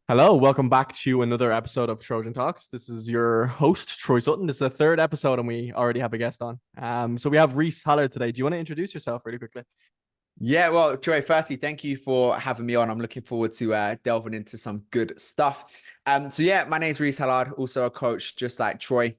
Hello, welcome back to another episode of Trojan Talks. This is your host, Troy Sutton. This is the third episode, and we already have a guest on. So we have Reece Hallard today. Do you want to introduce yourself really quickly? Yeah, well, Troy, firstly, thank you for having me on. I'm looking forward to delving into some good stuff. So yeah, my name's Reece Hallard, also a coach, just like Troy.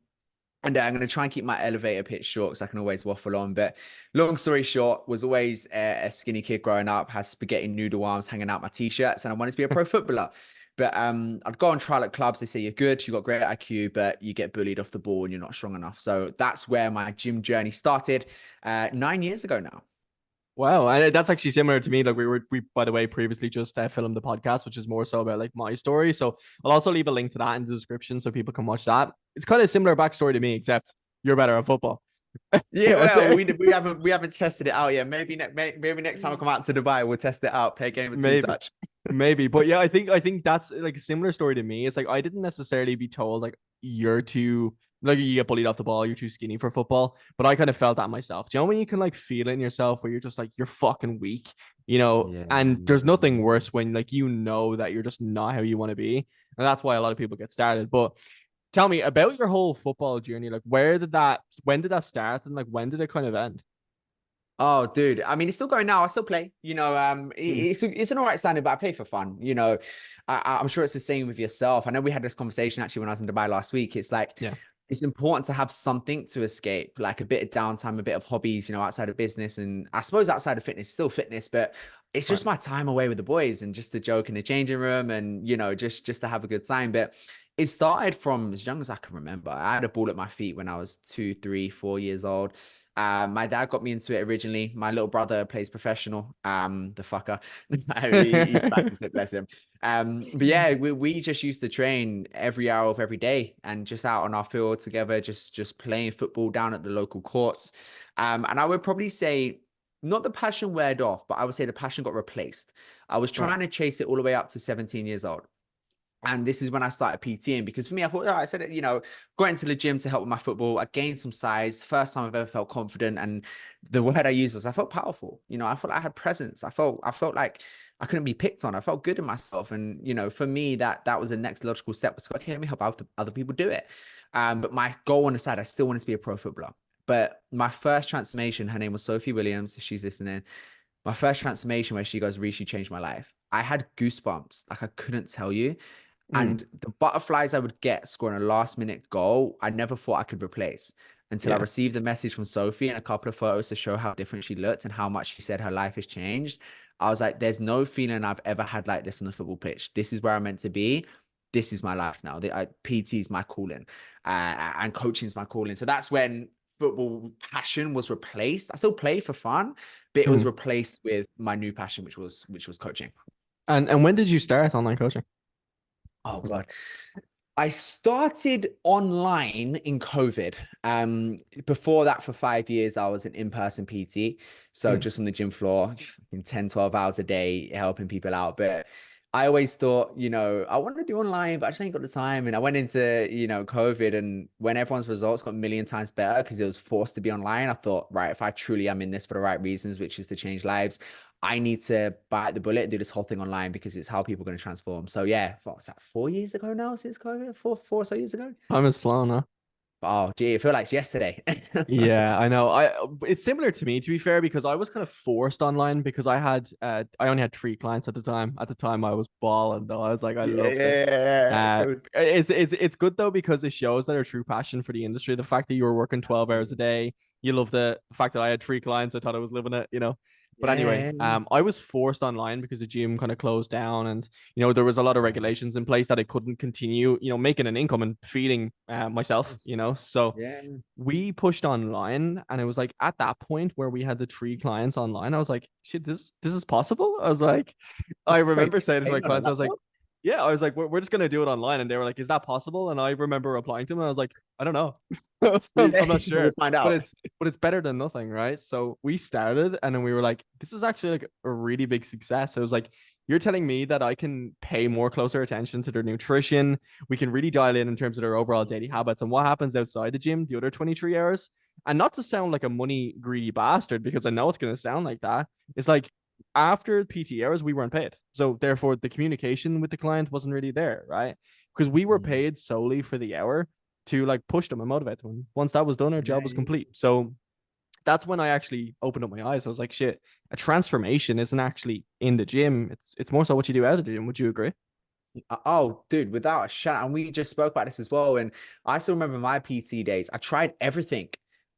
And I'm going to try and keep my elevator pitch short because I can always waffle on. But long story short, was always a skinny kid growing up, had spaghetti noodle arms hanging out my t-shirts, and I wanted to be a pro footballer. But I'd go on trial at clubs. They say you're good, you got great IQ, but you get bullied off the ball and you're not strong enough. So that's where my gym journey started 9 years ago now. Wow, and that's actually similar to me. Like we by the way previously just filmed the podcast, which is more so about like my story. So I'll also leave a link to that in the description so people can watch that. It's kind of a similar backstory to me, except you're better at football. Yeah, well, we haven't tested it out yet. Maybe next time I come out to Dubai, we'll test it out, play a game of two Maybe. touch. Maybe, but yeah, I think that's like a similar story to me. It's like I didn't necessarily be told like you're too like you get bullied off the ball, you're too skinny for football, but I kind of felt that myself. Do you know when you can like feel it in yourself where you're just like you're fucking weak, Yeah. and there's nothing worse when like you know that you're just not how you want to be, and that's why a lot of people get started. But tell me about your whole football journey. Like, when did that start, and like when did it kind of end? Oh, dude. I mean, it's still going now. I still play. Mm, It's an all right standard, but I play for fun. I'm sure it's the same with yourself. I know we had this conversation actually when I was in Dubai last week. It's like yeah. it's important to have something to escape, like a bit of downtime, a bit of hobbies, outside of business, and I suppose outside of fitness, still fitness, but it's Right. just my time away with the boys and just to joke in the changing room and just to have a good time. But it started from as young as I can remember. I had a ball at my feet when I was 2, 3, 4 years old. My dad got me into it originally. My little brother plays professional. The fucker. He's back, so bless him. But yeah, we just used to train every hour of every day and just out on our field together, just playing football down at the local courts. And I would probably say not the passion weared off, but I would say the passion got replaced. I was Right. trying to chase it all the way up to 17 years old. And this is when I started PTing because for me, I thought, I said, got into the gym to help with my football. I gained some size. First time I've ever felt confident. And the word I used was I felt powerful. I felt like I had presence. I felt like I couldn't be picked on. I felt good in myself. And, for me, that was the next logical step was, okay, let me help other people do it. But my goal on the side, I still wanted to be a pro footballer. But my first transformation, her name was Sophie Williams, if she's listening. My first transformation where she goes, Reece, you changed my life. I had goosebumps. Like I couldn't tell you. Mm, And the butterflies I would get scoring a last minute goal, I never thought I could replace until I yeah. received a message from Sophie and a couple of photos to show how different she looked and how much she said her life has changed. I was like, there's no feeling I've ever had like this on the football pitch. This is where I'm meant to be. This is my life now. PT is my calling, and coaching is my calling. So that's when football passion was replaced. I still play for fun, but it was Mm. replaced with my new passion, which was coaching. And when did you start online coaching? Oh God. I started online in COVID. Before that, for 5 years, I was an in-person PT. So Mm. just on the gym floor, in 10, 12 hours a day, helping people out. But I always thought, I want to do online, but I just ain't got the time. And I went into, COVID, and when everyone's results got a million times better because it was forced to be online, I thought, right, if I truly am in this for the right reasons, which is to change lives, I need to bite the bullet and do this whole thing online because it's how people are going to transform. So yeah, what was that, 4 years ago now since COVID? Four or so years ago. Time has flown, huh? Oh, gee, I feel like it's yesterday. Yeah, I know. It's similar to me, to be fair, because I was kind of forced online because I only had three clients at the time. At the time, I was balling though. I was like, I love this. Yeah, It's good though because it shows that a true passion for the industry. The fact that you were working 12 hours a absolutely. day, you love the fact that I had three clients. I thought I was living it. But anyway, Yeah. I was forced online because the gym kind of closed down, and there was a lot of Yeah. regulations in place that I couldn't continue, making an income and feeding Of myself. course. So Yeah. we pushed online, and it was like at that point where we had the three clients online, I was like, shit, this is possible. I was like, I Wait, remember saying to my paying on a clients, I was like, laptop? yeah, I was like, we're just gonna do it online, and they were like, is that possible? And I remember replying to them, and I was like, I don't know. Yeah, I'm not we'll sure, find but out. it's better than nothing, right? So we started, and then we were like, this is actually like a really big success. It was like, you're telling me that I can pay more closer attention to their nutrition. We can really dial in terms of their overall daily habits and what happens outside the gym the other 23 hours. And not to sound like a money greedy bastard, because I know it's going to sound like that. It's like after PT hours, we weren't paid. So therefore, the communication with the client wasn't really there, right? Because we were Mm. paid solely for the hour to like push them and motivate them. Once that was done, our Yeah, job was yeah. complete. So that's when I actually opened up my eyes. I was like, shit, a transformation isn't actually in the gym. It's more so what you do out of the gym. Would you agree? Oh, dude, without a shout, and we just spoke about this as well. And I still remember my PT days. I tried everything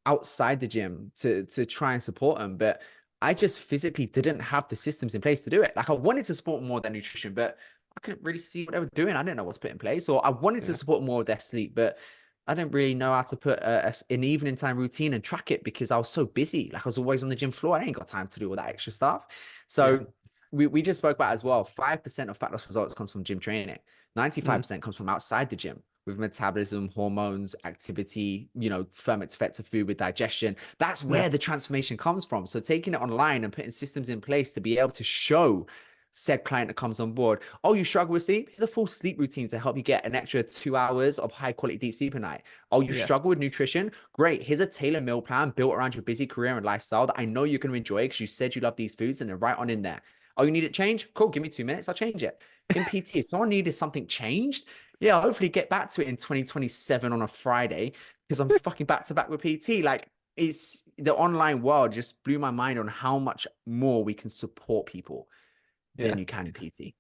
outside the gym to try and support them, but I just physically didn't have the systems in place to do it. Like I wanted to support more than nutrition, but I couldn't really see what they were doing. I didn't know what's put in place, or I wanted to Yeah. support more of their sleep, but I didn't really know how to put an evening time routine and track it because I was so busy. Like I was always on the gym floor. I ain't got time to do all that extra stuff. Yeah. So we just spoke about as well, 5% of fat loss results comes from gym training. Mm, 95% comes from outside the gym with metabolism, hormones, activity, ferment effects of food with digestion. That's yeah. where the transformation comes from. So taking it online and putting systems in place to be able to show said client that comes on board, oh, you struggle with sleep? Here's a full sleep routine to help you get an extra 2 hours of high quality deep sleep a night. Oh, you Yeah. struggle with nutrition? Great. Here's a tailor meal plan built around your busy career and lifestyle that I know you can enjoy because you said you love these foods and they're right on in there. Oh, you need it changed? Cool. Give me 2 minutes. I'll change it. In PT, if someone needed something changed, yeah, I'll hopefully get back to it in 2027 on a Friday because I'm fucking back to back with PT. Like, it's the online world just blew my mind on how much more we can support people than Yeah. you can in PT.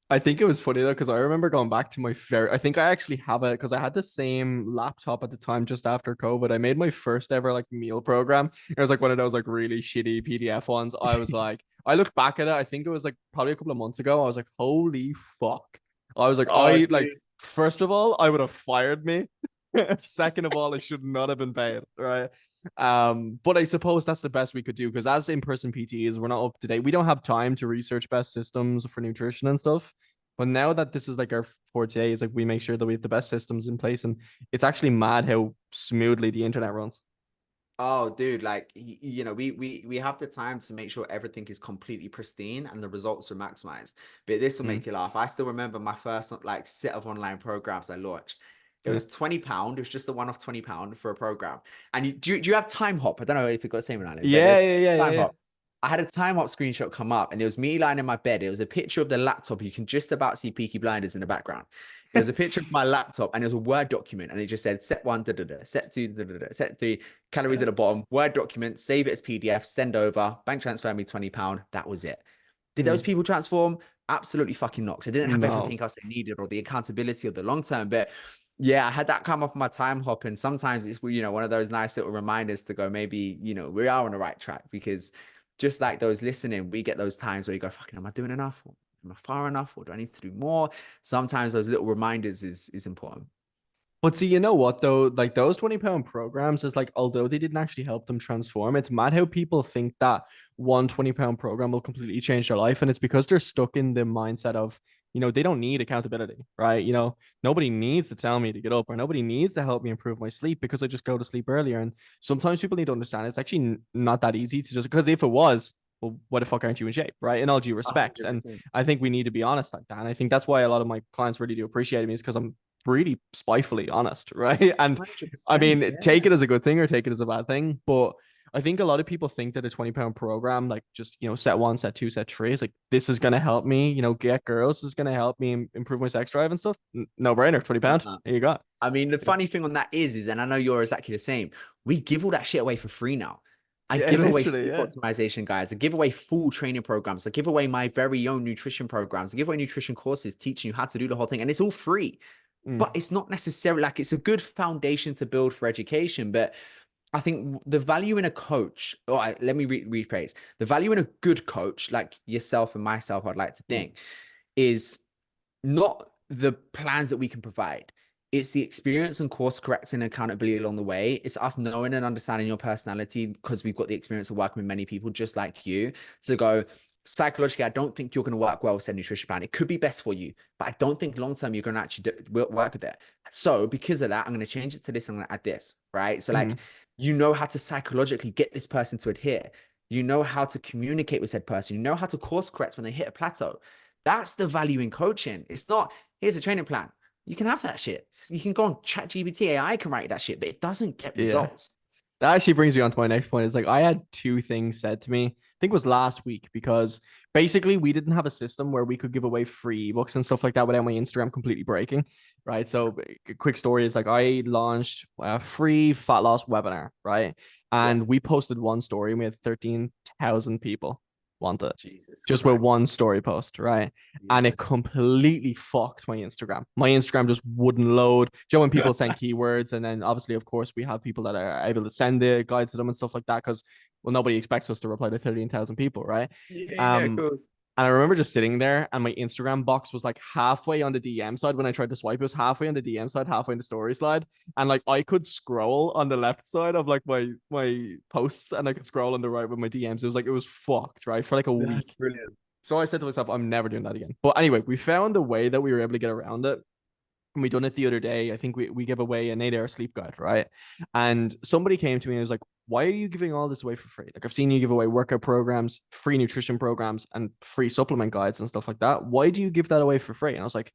I think it was funny though, because I remember going back to my I think I actually have it because I had the same laptop at the time just after COVID. I made my first ever like meal program. It was like one of those like really shitty PDF ones. I was like, I looked back at it. I think it was like probably a couple of months ago. I was like, holy fuck. I was like, Oh, I like, dude. first of all, I would have fired me. Second of all, I should not have been paid, right? But I suppose that's the best we could do because as in-person PTs, we're not up to date. We don't have time to research best systems for nutrition and stuff. But now that this is like our forte, is like we make sure that we have the best systems in place, and it's actually mad how smoothly the internet runs. Oh, dude, like we have the time to make sure everything is completely pristine and the results are maximized. But this will Mm, make you laugh. I still remember my first like set of online programs I launched. It yeah. was £20. It was just the one-off £20 for a program. And do you have time hop? I don't know if you've got the same one, but Yeah, there's yeah, yeah, yeah, time yeah. hop. I had a time hop screenshot come up and it was me lying in my bed. It was a picture of the laptop. You can just about see Peaky Blinders in the background. It was a picture of my laptop and it was a Word document and it just said set one, da, da, da, set two, da, da, da, set three, calories Yeah. at the bottom, Word document, save it as PDF, send over, bank transfer me £20. That was it. Did those Mm, people transform? Absolutely fucking not. 'Cause they didn't have no. everything else they needed or the accountability of the long term. But yeah, I had that come up on my time hop. And sometimes it's, one of those nice little reminders to go, maybe, we are on the right track because just like those listening, we get those times where you go, fucking, am I doing enough? Or am I far enough? Or do I need to do more? Sometimes those little reminders is important. But see, you know what though? Like those £20 programs is like, although they didn't actually help them transform, it's mad how people think that one £20 program will completely change their life. And it's because they're stuck in the mindset of, they don't need accountability, right? Nobody needs to tell me to get up or nobody needs to help me improve my sleep because I just go to sleep earlier. And sometimes people need to understand it's actually not that easy to just, because if it was, well, why the fuck aren't you in shape, right? In all due respect. And 100%. I think we need to be honest like that. And I think that's why a lot of my clients really do appreciate me is because I'm really spitefully honest, right? And I 100%. mean, take Yeah. it as a good thing or take it as a bad thing. But I think a lot of people think that a £20 program, like just, set one, set two, set three, is like, this is going to help me, get girls, this is going to help me improve my sex drive and stuff. No brainer, £20. Uh-uh. There you go. I mean, the Yeah. funny thing on that is, and I know you're exactly the same, we give all that shit away for free now. I Yeah, give away literally. sleep Yeah. optimization guides. I give away full training programs. I give away my very own nutrition programs. I give away nutrition courses teaching you how to do the whole thing. And it's all free. Mm, But it's not necessarily like it's a good foundation to build for education. But I think the value in a coach, or let me rephrase the value in a good coach like yourself and myself, I'd like to mm, think, is not the plans that we can provide. It's the experience and course correcting and accountability along the way. It's us knowing and understanding your personality because we've got the experience of working with many people just like you to go, psychologically, I don't think you're going to work well with said nutrition plan. It could be best for you, but I don't think long term you're going to actually work with it. So because of that, I'm going to change it to this. I'm going to add this, right? So like, mm. you know how to psychologically get this person to adhere. You know how to communicate with said person. You know how to course correct when they hit a plateau. That's the value in coaching. It's not, here's a training plan. You can have that shit. You can go on chat GPT, AI can write that shit, but it doesn't get Yeah. results. That actually brings me on to my next point. It's like I had two things said to me. I think it was last week because basically we didn't have a system where we could give away free books and stuff like that without my Instagram completely breaking. Right. So a quick story is like I launched a free fat loss webinar, right? Yeah. And we posted one story and we had 13,000 people want it Jesus just with Christ. one story post, right? And it Yes. completely fucked my Instagram. My Instagram just wouldn't load. You know, when people send keywords, and then obviously, of course, we have people that are able to send the guides to them and stuff like that because, well, nobody expects us to reply to 13,000 people, right? Yeah, of Um, course. and I remember just sitting there, and my Instagram box was like halfway on the DM side when I tried to swipe. It was halfway on the DM side, halfway in the story slide, and like I could scroll on the left side of like my posts, and I could scroll on the right with my DMs. It was like it was fucked, right, for like a That's week. brilliant. So I said to myself, I'm never doing that again. But anyway, we found a way that we were able to get around it. And we done it the other day. I think we gave away an 8 hour sleep guide, right? And somebody came to me and was like, why are you giving all this away for free? Like I've seen you give away workout programs, free nutrition programs, and free supplement guides and stuff like that. Why do you give that away for free? And I was like,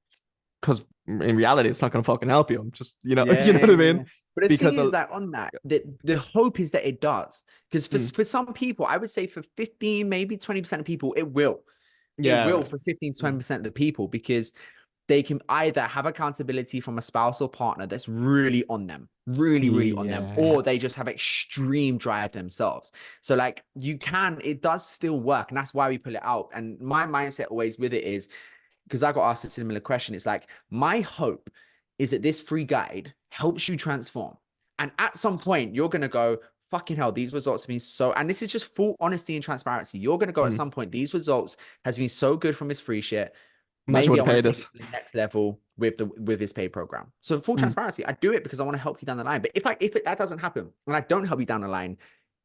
because in reality, it's not gonna fucking help you. I'm just, Yeah, you know yeah, what I yeah, mean? yeah. But the thing Because is that on that, the hope is that it does. Because mm, for some people, I would say for 15, maybe 20% of people, it will. It will yeah, for 15, mm, 20% of the people because they can either have accountability from a spouse or partner that's really on them, really, really on them, yeah, or they just have extreme drive themselves. So like it does still work. And that's why we pull it out. And my mindset always with it is, because I got asked a similar question. It's like, my hope is that this free guide helps you transform. And at some point, you're going to go, fucking hell, these results have been so, and this is just full honesty and transparency. You're going to go at mm. some point, these results has been so good from this free shit. Imagine Maybe what I the want paid to take it is. to the next level with this paid program. So full Mm. transparency, I do it because I want to help you down the line. But that doesn't happen and I don't help you down the line,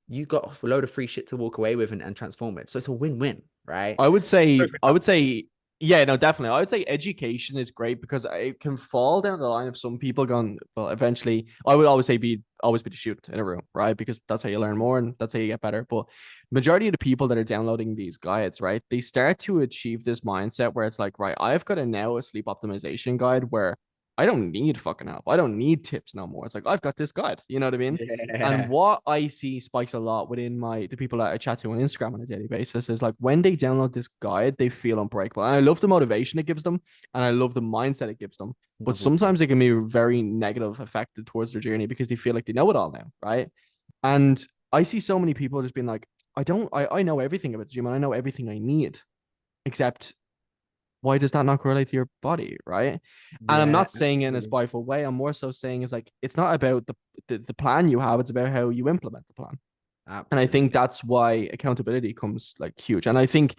you got a load of free shit to walk away with and transform with. So it's a win-win, right? I would say, yeah, no, definitely. I would say education is great because it can fall down the line of some people going, well, eventually, I would always say always be the student in a room, right? Because that's how you learn more and that's how you get better. But majority of the people that are downloading these guides, right, they start to achieve this mindset where it's like, right, I've got a sleep optimization guide where I don't need fucking help. I don't need tips no more. It's like I've got this guide. You know what I mean? And Yeah. what I see spikes a lot within the people that I chat to on Instagram on a daily basis is like when they download this guide, they feel unbreakable. And I love the motivation it gives them, and I love the mindset it gives them. But Love it too. sometimes they can be very negative affected towards their journey because they feel like they know it all now, right? And I see so many people just being like, I know everything about the gym and I know everything I need, except why does that not correlate to your body, right? And I'm Yeah, not saying it in a absolutely. spiteful way. I'm more so saying is like it's not about the plan you have, it's about how you implement the plan. And I think Absolutely. that's why accountability comes like huge. And I think,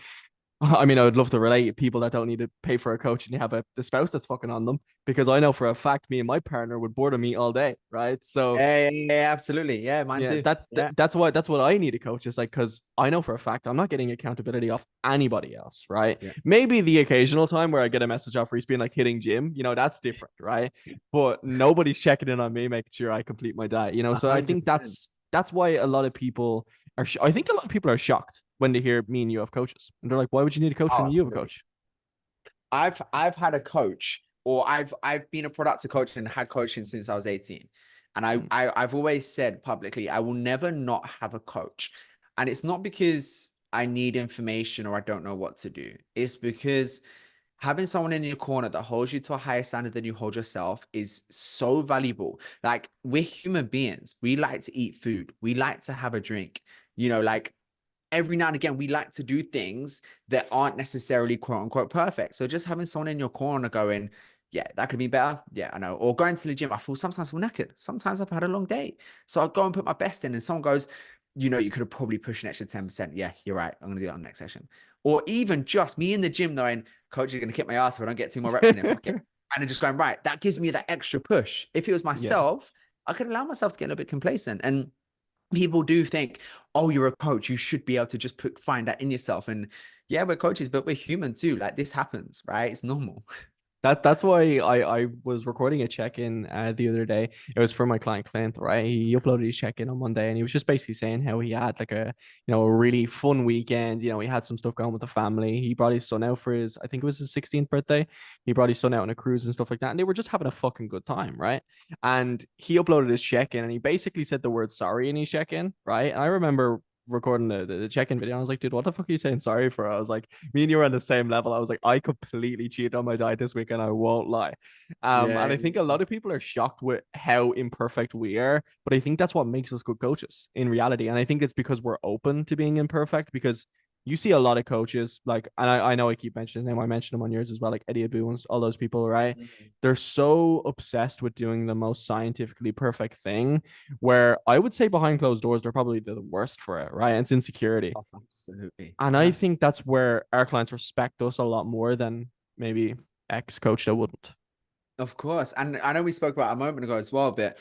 I mean, I would love to relate people that don't need to pay for a coach and you have the spouse that's fucking on them because I know for a fact me and my partner would boredom me all day, right? So Yeah, yeah, yeah, absolutely. Yeah, mine yeah, too. Yeah. that's what I need a coach is like because I know for a fact I'm not getting accountability off anybody else, right? Yeah. Maybe the occasional time where I get a message off Reece being like hitting gym, that's different, right? But nobody's checking in on me, making sure I complete my diet, So I think 100%. that's why a lot of people I think a lot of people are shocked when they hear me and you have coaches, and they're like, "Why would you need a coach Oh, when you have a absolutely. coach?" I've had a coach, or I've been a product of coaching and had coaching since I was 18. And Mm, I've always said publicly, I will never not have a coach. And it's not because I need information or I don't know what to do. It's because having someone in your corner that holds you to a higher standard than you hold yourself is so valuable. Like, we're human beings. We like to eat food. We like to have a drink. Like, every now and again, we like to do things that aren't necessarily quote unquote perfect. So just having someone in your corner going, yeah, that could be better. Yeah, I know. Or going to the gym, sometimes I feel knackered. Sometimes I've had a long day. So I'll go and put my best in, and someone goes, you could have probably pushed an extra 10%. Yeah, you're right. I'm going to do it on the next session. Or even just me in the gym knowing, coach, you're going to kick my ass if I don't get 2 more reps in it. Fuck it. And then just going, right, that gives me that extra push. If it was yeah. myself, I could allow myself to get a little bit complacent. And people do think, oh, you're a coach, you should be able to just find that in yourself. And yeah, we're coaches, but we're human too. Like, this happens, right? It's normal. That's why I was recording a check-in the other day. It was for my client Clint, right? He uploaded his check-in on Monday and he was just basically saying how he had like a really fun weekend. He had some stuff going with the family. He brought his son out for his, I think it was his 16th birthday. He brought his son out on a cruise and stuff like that. And they were just having a fucking good time, right? And he uploaded his check-in and he basically said the word sorry in his check-in, right? And I remember recording the check-in video. I was like, dude, what the fuck are you saying sorry for? I was like, me and you are on the same level. I was like, I completely cheated on my diet this weekend. I won't lie. And Yeah. I think a lot of people are shocked with how imperfect we are, but I think that's what makes us good coaches in reality. And I think it's because we're open to being imperfect because you see a lot of coaches like, and I know I keep mentioning his name. I mentioned him on yours as well, like Eddie Abu and all those people, right? Mhm. They're so obsessed with doing the most scientifically perfect thing where I would say behind closed doors, they're probably the worst for it, right? It's insecurity. Oh, absolutely. And I think Absolutely. that's where our clients respect us a lot more than maybe ex coach that wouldn't. Of course. And I know we spoke about it a moment ago as well, but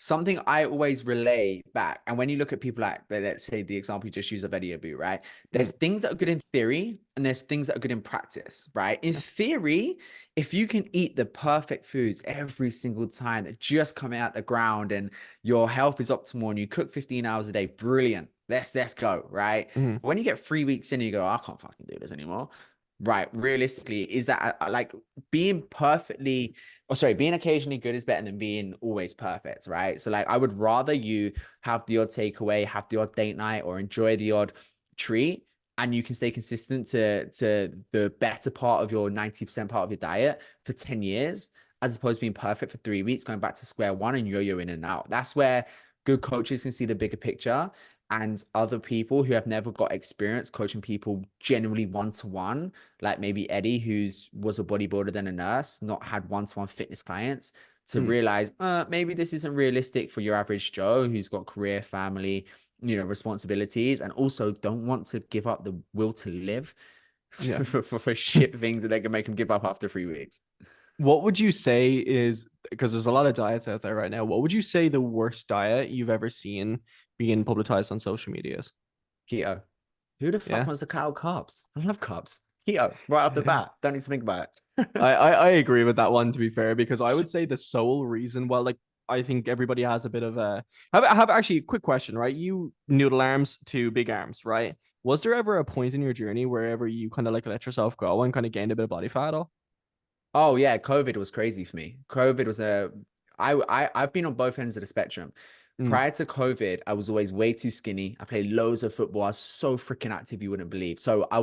something I always relay back. And when you look at people like, let's say the example you just used of Eddie Abu, right? Mm, There's things that are good in theory and there's things that are good in practice, right? In yeah. theory, if you can eat the perfect foods every single time that just come out the ground and your health is optimal and you cook 15 hours a day, brilliant. Let's go, right? Mm, When you get 3 weeks in, you go, I can't fucking do this anymore. Right. Realistically, is that like being perfectly oh, sorry, being occasionally good is better than being always perfect, right? So like I would rather you have the odd takeaway, have the odd date night, or enjoy the odd treat, and you can stay consistent to the better part of your 90% part of your diet for 10 years, as opposed to being perfect for 3 weeks, going back to square one and yo-yo in and out. That's where good coaches can see the bigger picture. And other people who have never got experience coaching people generally one-to-one, like maybe Eddie, who's was a bodybuilder then a nurse, not had one-to-one fitness clients, to mm, realize maybe this isn't realistic for your average Joe who's got career, family, responsibilities, and also don't want to give up the will to live yeah. for shit things that they can make them give up after 3 weeks. What would you say is because there's a lot of diets out there right now? What would you say the worst diet you've ever seen being publicized on social media is? Keto. Who the fuck Yeah. wants to cut out carbs? I love carbs. Keto, right off the bat. Don't need to think about it. I agree with that one to be fair because I would say the sole reason well like I think everybody has a bit of a have actually a quick question right you noodle arms to big arms right was there ever a point in your journey wherever you kind of like let yourself go and kind of gained a bit of body fat at all? Oh yeah, COVID was crazy for me. COVID was I've been on both ends of the spectrum. Mm, Prior to COVID, I was always way too skinny. I played loads of football. I was so freaking active, you wouldn't believe. So I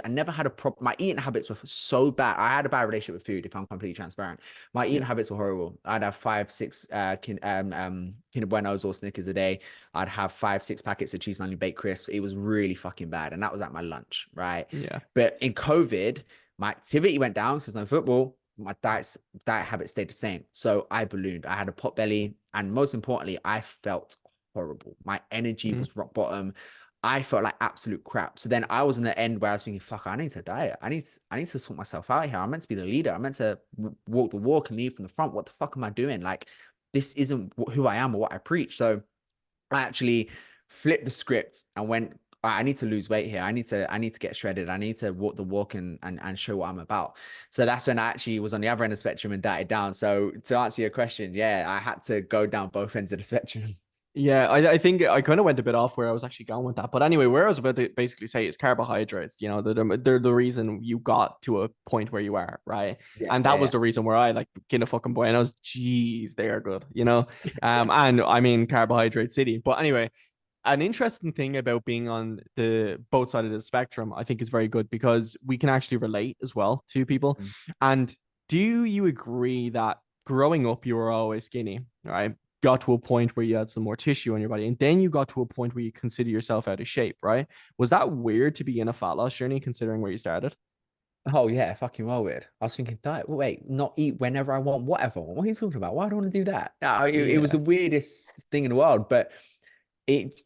never had a problem. My eating habits were so bad. I had a bad relationship with food, if I'm completely transparent. My eating yeah, habits were horrible. I'd have 5, 6 Kinder Buenos or Snickers a day. I'd have 5, 6 packets of cheese and onion baked crisps. It was really fucking bad. And that was at my lunch, right? yeah. But in COVID, my activity went down because no football. My diet habits stayed the same. So I ballooned. I had a pot belly. And most importantly, I felt horrible. My energy Mm, was rock bottom. I felt like absolute crap. So then I was in the end where I was thinking, fuck, I need to diet. I need to sort myself out here. I'm meant to be the leader. I'm meant to walk the walk and lead from the front. What the fuck am I doing? Like, this isn't who I am or what I preach. So I actually flipped the script and went, "All right, I need to lose weight here. I need to get shredded. I need to walk the walk and show what I'm about." So that's when I actually was on the other end of the spectrum and dieted down. So to answer your question, yeah, I had to go down both ends of the spectrum. yeah, I think I kind of went a bit off where I was actually going with that. But anyway, where I was about to basically say is carbohydrates, they're the reason you got to a point where you are, right? Yeah, And that was yeah, the reason where I like Kinder fucking boy. And I was, geez, they are good. And I mean carbohydrate city. But anyway, an interesting thing about being on the both side of the spectrum, I think is very good because we can actually relate as well to people. yeah. And do you agree that growing up you were always skinny, right? Got to a point where you had some more tissue on your body, and then you got to a point where you consider yourself out of shape, right? Was that weird to be in a fat loss journey considering where you started? Oh yeah, fucking well weird. I was thinking, diet, wait, not eat whenever I want, whatever. What are you talking about? Why do I want to do that? No, it was Yeah. the weirdest thing in the world, but it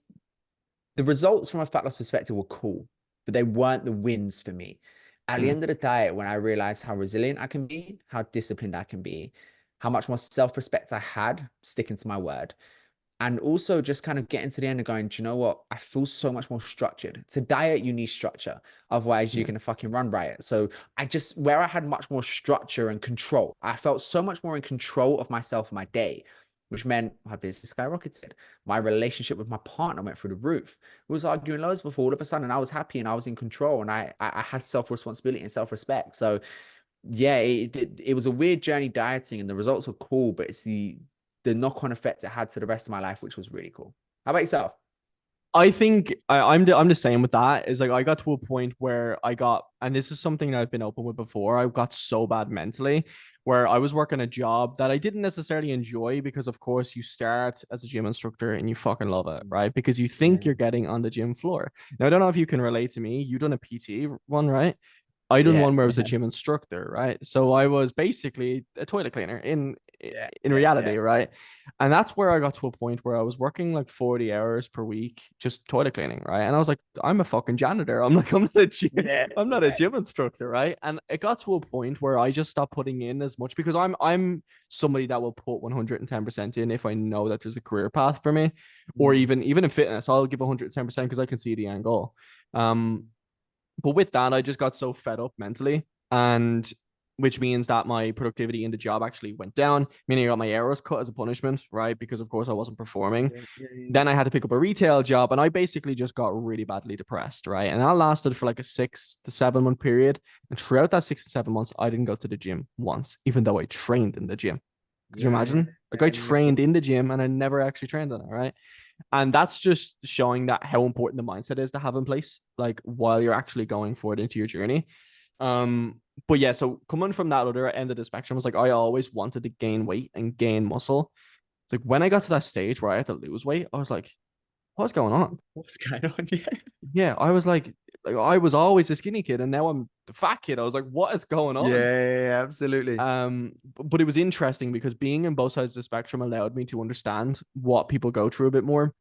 the results from a fat loss perspective were cool, but they weren't the wins for me. At the Mm, end of the diet, when I realized how resilient I can be, how disciplined I can be, how much more self-respect I had, sticking to my word, And also just kind of getting to the end and going, do you know what? I feel so much more structured. To diet, you need structure. Otherwise, you're Yeah. going to fucking run riot. So where I had much more structure and control, I felt so much more in control of myself and my day, which meant my business skyrocketed. My relationship with my partner went through the roof. We was arguing loads before. All of a sudden, I was happy and I was in control and I had self-responsibility and self-respect. So yeah, it was a weird journey dieting and the results were cool, but it's the knock-on effect it had to the rest of my life, which was really cool. How about yourself? I think I'm the same with that. Is like I got to a point where I got, and this is something that I've been open with before. I got so bad mentally, where I was working a job that I didn't necessarily enjoy because, of course, you start as a gym instructor and you fucking love it, right? Because you think Yeah. you're getting on the gym floor. Now I don't know if you can relate to me. You done a PT one, right? I done Yeah. one where I was a Yeah. gym instructor, right? So I was basically a toilet cleaner Yeah. in Yeah. Yeah. reality, right? And that's where I got to a point where I was working like 40 hours per week, just toilet cleaning, right? And I was like, I'm a fucking janitor. I'm like, Yeah. I'm not a Yeah. gym instructor, right? And it got to a point where I just stopped putting in as much because I'm somebody that will put 110% in if I know that there's a career path for me, or Mm. even in fitness, I'll give 110% because I can see the end goal. Um, but with that, I just got so fed up mentally, and which means that my productivity in the job actually went down, meaning I got my hours cut as a punishment, right? Because of course I wasn't performing. Yeah. Yeah. Yeah. Then I had to pick up a retail job, and I basically just got really badly depressed, right? And that lasted for like a 6 to 7 month period. And throughout that 6 to 7 months, I didn't go to the gym once, even though I trained in the gym. Could you Yeah. Yeah. imagine? Like I Yeah. Yeah. Of trained in the course. gym and I never actually trained on it, right? And that's just showing that how important the mindset is to have in place, like while you're actually going forward into your journey. But yeah, so coming from that other end of the spectrum was like I always wanted to gain weight and gain muscle. It's like when I got to that stage where I had to lose weight, I was like, what's going on? What's going on? Yeah. Yeah, I was like I was always a skinny kid and now I'm the fat kid. I was like, what is going Yeah. on? Yeah. Yeah, absolutely. But it was interesting because being in both sides of the spectrum allowed me to understand what people go through a bit more.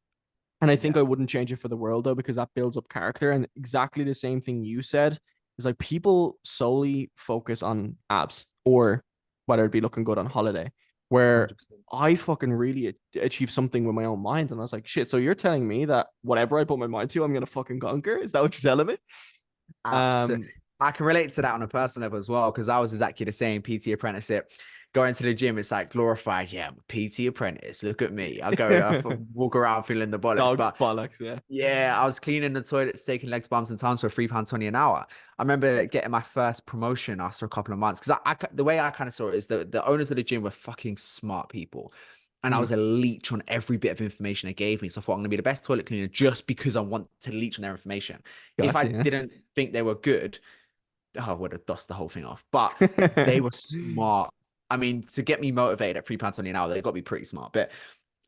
And I think Yeah. I wouldn't change it for the world though, because that builds up character. And exactly the same thing you said is like people solely focus on abs or whether it be looking good on holiday, where 100%. I fucking really achieved something with my own mind. And I was like, shit, so you're telling me that whatever I put my mind to, I'm going to fucking conquer? Is that what you're telling me? Absolutely. Um, I can relate to that on a personal level as well, because I was exactly the same PT apprenticeship. Going to the gym, it's like glorified. Yeah, I'm a PT apprentice. Look at me. Walk around feeling the bollocks. Dog's But bollocks. Yeah. yeah, I was cleaning the toilets, taking legs, bums, and tums for £3.20 an hour. I remember getting my first promotion after a couple of months because the way I kind of saw it is the owners of the gym were fucking smart people. And I Mm, was a leech on every bit of information they gave me. So I thought I'm going to be the best toilet cleaner just because I want to leech on their information. If I gotcha. didn't think they were good, I would have dusted the whole thing off. But they Yeah. were smart. I mean, to get me motivated at £3.20 an hour, they got to be pretty smart. But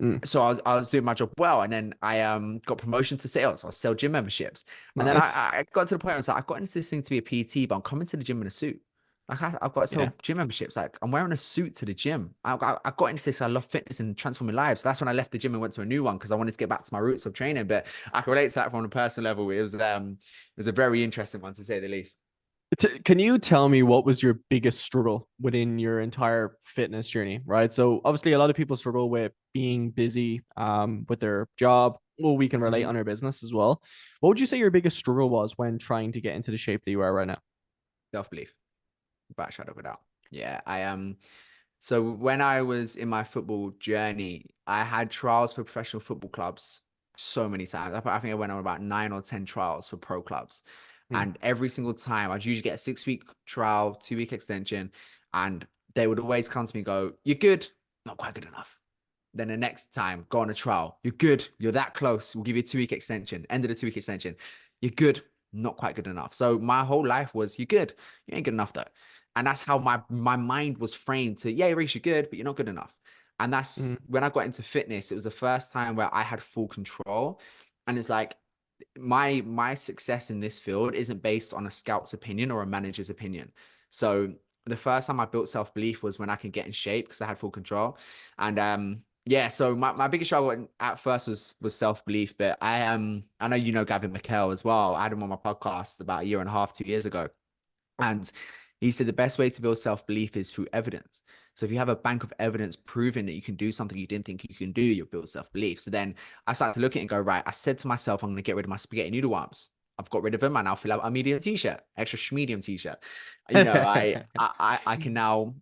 Mm, so I was doing my job well, and then I got promotion to sales. So I sell gym memberships, and then nice. I got to the point where I was like, I got into this thing to be a PT, but I'm coming to the gym in a suit. Like I've got to Yeah. sell gym memberships. Like I'm wearing a suit to the gym. I got into this. I love fitness and transforming lives. So that's when I left the gym and went to a new one because I wanted to get back to my roots of training. But I can relate to that from a personal level. It was a very interesting one to say the least. Can you tell me what was your biggest struggle within your entire fitness journey, right? So obviously a lot of people struggle with being busy with their job. Well, we can relate Mhm. on our business as well. What would you say your biggest struggle was when trying to get into the shape that you are right now? Self-belief, without a shadow of a doubt. Yeah, I am. So when I was in my football journey, I had trials for professional football clubs so many times. I think I went on about 9 or 10 trials for pro clubs. Mm, And every single time I'd usually get a 6 week trial, 2 week extension, and they would always come to me and go, "You're good, not quite good enough." Then the next time, go on a trial. "You're good. You're that close. We'll give you a 2 week extension." End of the 2 week extension. "You're good. Not quite good enough." So my whole life was, "You're good. You ain't good enough though." And that's how my mind was framed to, "Yeah, Reece, you're good, but you're not good enough." And that's mm, when I got into fitness. It was the first time where I had full control. And it's like my success in this field isn't based on a scout's opinion or a manager's opinion. So the first time I built self-belief was when I could get in shape because I had full control. And yeah, so my biggest struggle at first was self-belief, but I know you know Gavin McKell as well. I had him on my podcast about a year and a half, 2 years ago. And He said the best way to build self-belief is through evidence. So if you have a bank of evidence proving that you can do something you didn't think you can do, you'll build self-belief. So then I started to look at it and go, right, I said to myself, I'm going to get rid of my spaghetti noodle arms. I've got rid of them. I now feel like a medium t-shirt, extra medium t-shirt. I can now,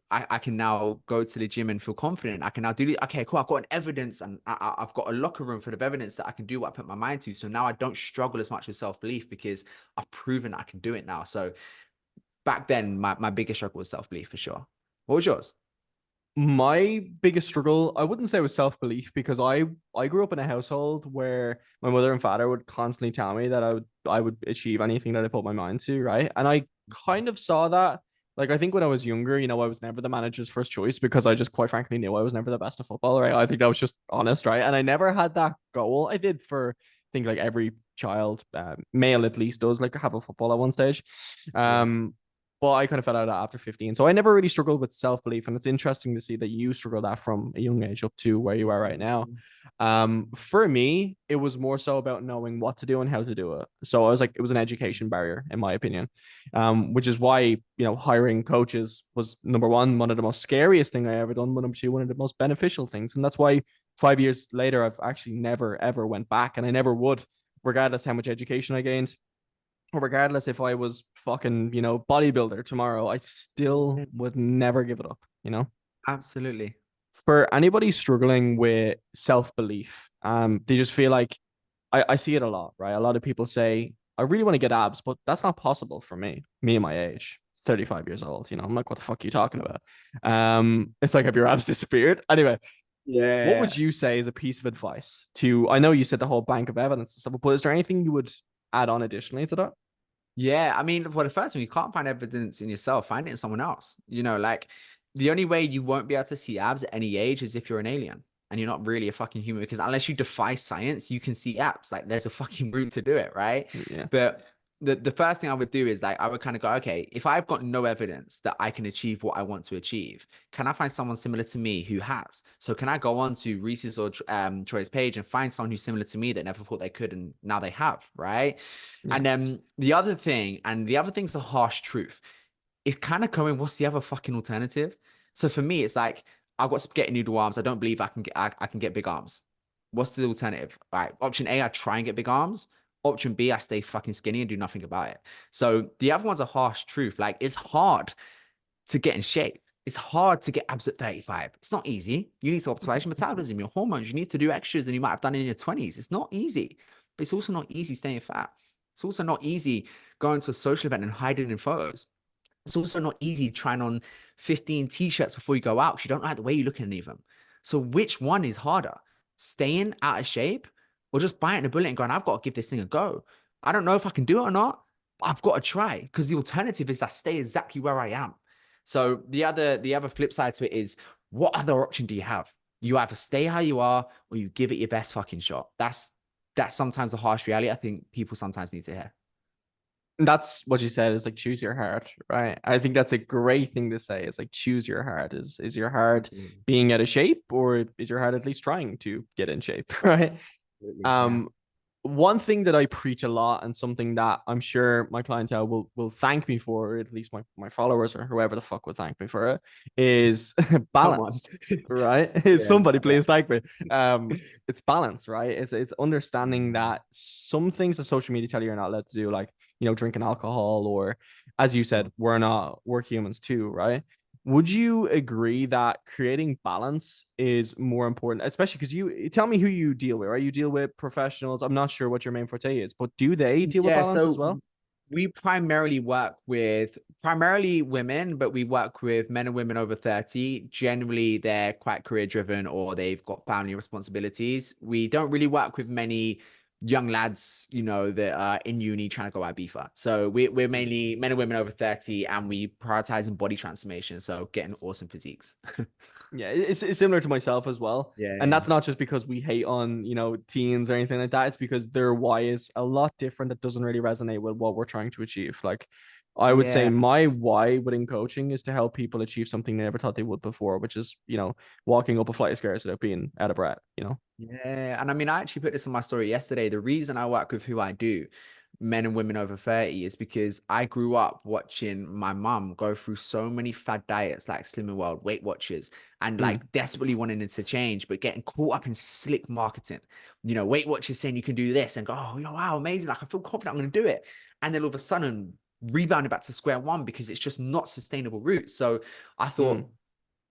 I can now go to the gym and feel confident. I can now do, okay, cool. I've got an evidence and I've got a locker room full of evidence that I can do what I put my mind to. So now I don't struggle as much with self-belief because I've proven I can do it now. So back then, my biggest struggle was self-belief for sure. What was yours? My biggest struggle, I wouldn't say was self-belief, because I grew up in a household where my mother and father would constantly tell me that I would achieve anything that I put my mind to, right? And I kind of saw that. Like, I think when I was younger, I was never the manager's first choice because I just quite frankly knew I was never the best at football, right? I think that was just honest, right? And I never had that goal. I did for, I think, like every child, male at least, does like have a football at one stage. Yeah. Um, but I kind of fell out of that after 15. So I never really struggled with self belief. And it's interesting to see that you struggled that from a young age up to where you are right now. For me, it was more so about knowing what to do and how to do it. So I was like, it was an education barrier, in my opinion, which is why, hiring coaches was number one of the most scariest thing I ever done, but number two, one of the most beneficial things. And that's why 5 years later, I've actually never, ever went back, and I never would, regardless how much education I gained, regardless if I was fucking, bodybuilder tomorrow, I still would Yes. never give it up. Absolutely. For anybody struggling with self-belief, they just feel like I see it a lot, right? A lot of people say, I really want to get abs, but that's not possible for me at my age, 35 years old. I'm like, what the fuck are you talking about? It's like, have your abs disappeared? Anyway, what Yeah. would you say is a piece of advice to, I know you said the whole bank of evidence and stuff, but is there anything you would add on additionally to that? Yeah, I mean, for the first one, you can't find evidence in yourself, find it in someone else. Like the only way you won't be able to see abs at any age is if you're an alien and you're not really a fucking human, because unless you defy science, you can see abs. Like there's a fucking route to do it, right? Yeah. But the first thing I would do is like I would kind of go, okay, if I've got no evidence that I can achieve what I want to achieve, can I find someone similar to me who has? So can I go on to Reese's or Troy's page and find someone who's similar to me that never thought they could and now they have, right? Yeah. And then the other thing, and the other thing's the harsh truth, is kind of coming, what's the other fucking alternative? So for me, it's like, I've got spaghetti noodle arms. I don't believe I can get big arms. What's the alternative? All right. Option A, I try and get big arms. Option B, I stay fucking skinny and do nothing about it. So the other one's a harsh truth. Like it's hard to get in shape. It's hard to get abs at 35. It's not easy. You need to optimize your metabolism, your hormones. You need to do extras than you might have done in your 20s. It's not easy, but it's also not easy staying fat. It's also not easy going to a social event and hiding in photos. It's also not easy trying on 15 t-shirts before you go out because you don't like the way you look in any of them. So which one is harder? Staying out of shape or just biting a bullet and going, I've got to give this thing a go. I don't know if I can do it or not, but I've got to try, because the alternative is I stay exactly where I am. So the other flip side to it is, what other option do you have? You either stay how you are or you give it your best fucking shot. That's sometimes a harsh reality I think people sometimes need to hear. That's what you said, is like, choose your heart, right? I think that's a great thing to say. It's like, choose your heart. Is your heart Absolutely. being out of shape, or is your heart at least trying to get in shape? Right. Absolutely. Yeah. um One thing that I preach a lot, and something that I'm sure my clientele will thank me for, or at least my followers or whoever the fuck will thank me for it, is Come on. balance, right? Yeah. Somebody please thank me. It's balance, right? It's understanding Mm. that some things that social media tell you you're not allowed to do, like, drinking alcohol, or, as you said, we're humans too, right? Would you agree that creating balance is more important, especially because you tell me who you deal with, right? You deal with professionals. I'm not sure what your main forte is, but do they deal with Yeah, balance as so well? we primarily work with primarily women, but we work with men and women over 30. Generally, they're quite career driven or they've got family responsibilities. We don't really work with many young lads, that are in uni trying to go Ibiza. So we're mainly men and women over 30, and we prioritize in body transformation. So getting awesome physiques. Yeah, it's similar to myself as well. Yeah, And yeah. that's not just because we hate on, teens or anything like that. It's because their why is a lot different, that doesn't really resonate with what we're trying to achieve. Like, I would say Yeah. my why within coaching is to help people achieve something they never thought they would before, which is, walking up a flight of stairs without being out of breath. Yeah. And I mean, I actually put this in my story yesterday. The reason I work with who I do, men and women over 30 is because I grew up watching my mum go through so many fad diets like Slimming World, Weight Watchers, and Mm, like desperately wanting it to change, but getting caught up in slick marketing. You know, Weight Watchers saying you can do this and go, oh, wow, amazing. Like I feel confident I'm going to do it. And then all of a sudden rebounded back to square one because it's just not sustainable route. So I thought, mm.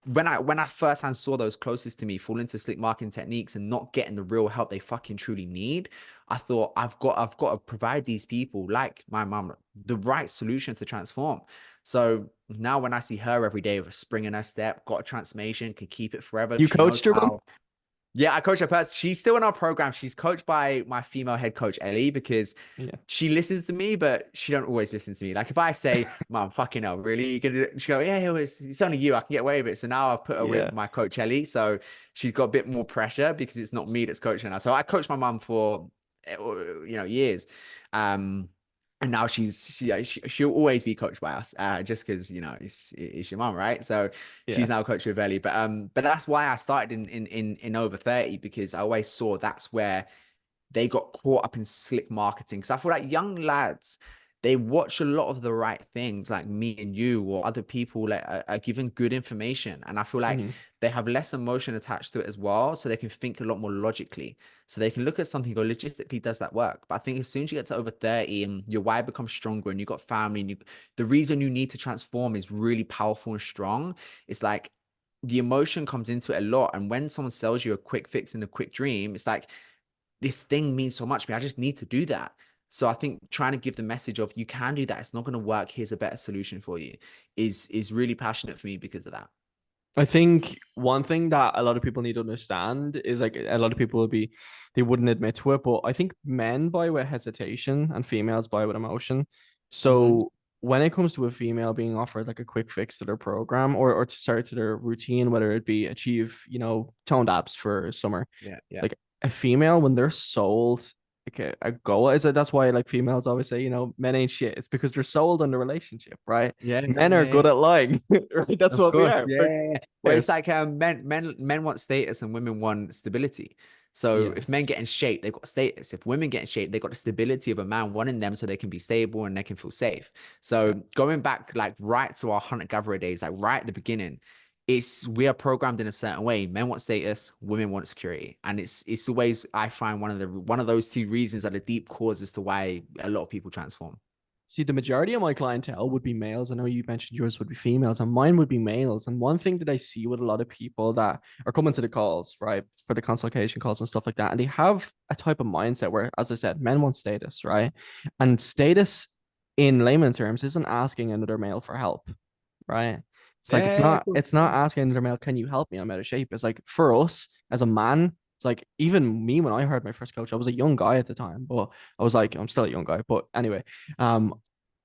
when I first hand saw those closest to me fall into slick marketing techniques and not getting the real help they fucking truly need, I thought I've got to provide these people like my mom the right solution to transform. So now when I see her every day with a spring in her step, got a transformation, can keep it forever, You she knows coached her one? how. Yeah, I coach her person. She's still in our program. She's coached by my female head coach, Ellie, because Yeah. she listens to me, but she don't always listen to me. Like if I say, Mom, fucking hell, really? You gonna she go, yeah, it's only you. I can get away with it. So now I've put her Yeah. with my coach, Ellie. So she's got a bit more pressure because it's not me that's coaching her. So I coached my mom for, years. Um, and now she'll always be coached by us, just because it's your mom, right? So Yeah. she's now coach with Ellie. But that's why I started in over 30, because I always saw that's where they got caught up in slick marketing. Because I feel like young lads, they watch a lot of the right things, like me and you or other people that are giving good information. And I feel like Hmm. they have less emotion attached to it as well. So they can think a lot more logically. So they can look at something and go, logistically, does that work? But I think as soon as you get to over 30 and your why becomes stronger and you've got family and the reason you need to transform is really powerful and strong, it's like the emotion comes into it a lot. And when someone sells you a quick fix and a quick dream, it's like, this thing means so much to me. I just need to do that. So I think trying to give the message of you can do that. It's not going to work. Here's a better solution for you is really passionate for me because of that. I think one thing that a lot of people need to understand is like a lot of people would be they wouldn't admit to it, but I think men buy with hesitation and females buy with emotion. Hmm. So when it comes to a female being offered like a quick fix to their program or to start to their routine, whether it be achieve, toned abs for summer, Yeah, yeah. like a female when they're sold like a goal is it that's why like females always say, men ain't shit. It's because they're sold on the relationship, right? Yeah, Men are yeah. good at lying, right? That's Of what we course, are. yeah. We're Well, it's yes. like men want status and women want stability. So Yeah. if men get in shape, they've got status. If women get in shape, they've got the stability of a man wanting them so they can be stable and they can feel safe. Yeah. So going back like right to our hunter-gatherer days, like right at the beginning, we are programmed in a certain way. Men want status, women want security. And it's always, I find, one of those two reasons are the deep cause as to why a lot of people transform. See, the majority of my clientele would be males. I know you mentioned yours would be females, and mine would be males. And one thing that I see with a lot of people that are coming to the calls, right, for the consultation calls and stuff like that, and they have a type of mindset where, as I said, men want status, right? And status in layman terms isn't asking another male for help, right? It's like it's Yeah, of not course. it's not asking another male, can you help me? I'm out of shape. It's like for us as a man, it's like even me when I heard my first coach, I was a young guy at the time, but I was like, I'm still a young guy, but anyway, um,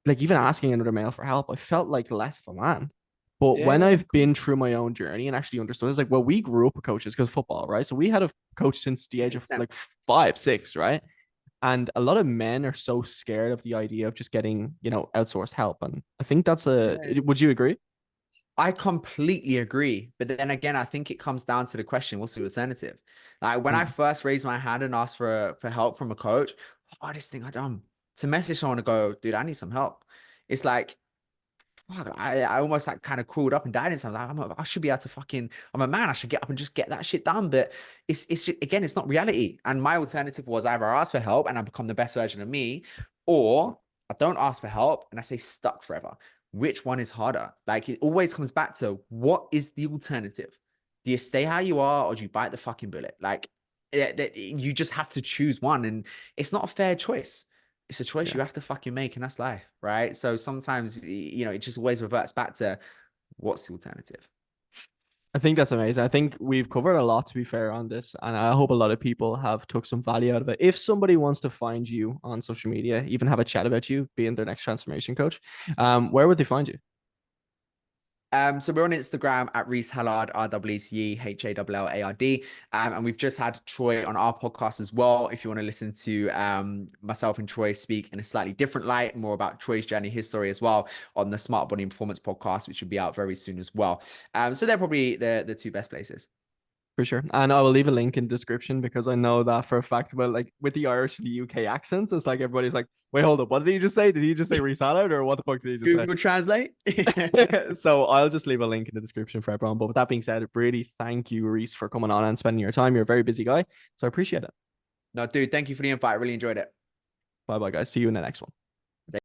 like even asking another male for help, I felt like less of a man. But when Yeah, I've of been course. through my own journey and actually understood, it's like, well, we grew up with coaches because football, right? So we had a coach since the age of 100%. like 5, 6, right? And a lot of men are so scared of the idea of just getting, outsourced help. And I think Yeah. would you agree? I completely agree. But then again, I think it comes down to the question, what's the alternative? Like when I Mm, first raised my hand and asked for help from a coach, hardest thing I done to message someone to go, dude, I need some help. It's like, fuck, I almost like kind of crawled up and died inside. I should be able to fucking, I'm a man. I should get up and just get that shit done. But again, it's not reality. And my alternative was either I ask for help and I become the best version of me, or I don't ask for help and I stay stuck forever. Which one is harder? Like it always comes back to what is the alternative? Do you stay how you are or do you bite the fucking bullet? Like you just have to choose one, and it's not a fair choice. It's a choice yeah. you have to fucking make, and that's life, right? So sometimes, it just always reverts back to what's the alternative. I think that's amazing. I think we've covered a lot to be fair on this, and I hope a lot of people have took some value out of it. If somebody wants to find you on social media, even have a chat about you being their next transformation coach, where would they find you? So we're on Instagram at Reece Hallard, REECEHALLARD. And we've just had Troy on our podcast as well. If you want to listen to myself and Troy speak in a slightly different light, more about Troy's journey, his story as well, on the Smart Body and Performance podcast, which will be out very soon as well. So they're probably the two best places. For sure. And I will leave a link in the description because I know that for a fact about like with the Irish and the UK accents, it's like everybody's like, wait, hold up, what did he just say? Did he just say Reece Hallard or what the fuck did he just say? Google Translate. So I'll just leave a link in the description for everyone. But with that being said, really thank you, Reece, for coming on and spending your time. You're a very busy guy. So I appreciate it. No, dude, thank you for the invite. I really enjoyed it. Bye bye, guys. See you in the next one.